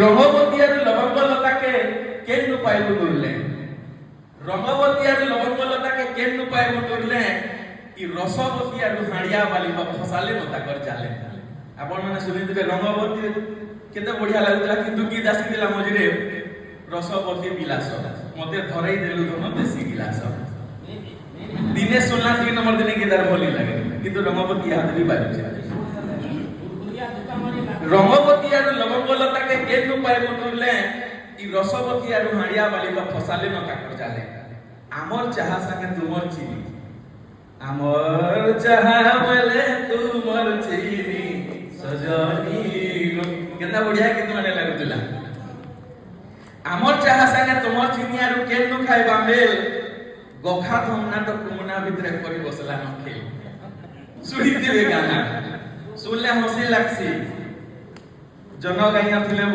रंगवती और लवंग लता के केन उपाय बुटुरले रंगवती और लवंग लता के केन उपाय बुटुरले कि रसवती और हाड़िया वाली फसाले मता कर चाले आपण माने सुनिथिबे रंगवती केते बढ़िया लागुतला किंतु की दासी दिला मझिरे रसवती विलास मते धरई देलु धन देसी गिलास दिने सुनला 3 नंबर दिने के दर भली लागे किंतु रंगवती हाथ भी बाजू रंगवती और लवंग लता के केन उपाय बुटुरले कि रसवती और हाड़िया वाली फसाले मता कर चाले आमर चाहा संगे तुमर चीनी आमर चाहा बोले तुमर चीनी सजनी केतना बढ़िया के तुमने लागुतला आमर चाहा संगे तुमर चीनी आरु केन नु खाइ बांबेल गोखा थमना तो कुमना भितरे करी बसला न खेल सुनी देबे गाना सुनले हंसी लागसी जन गाइया थिले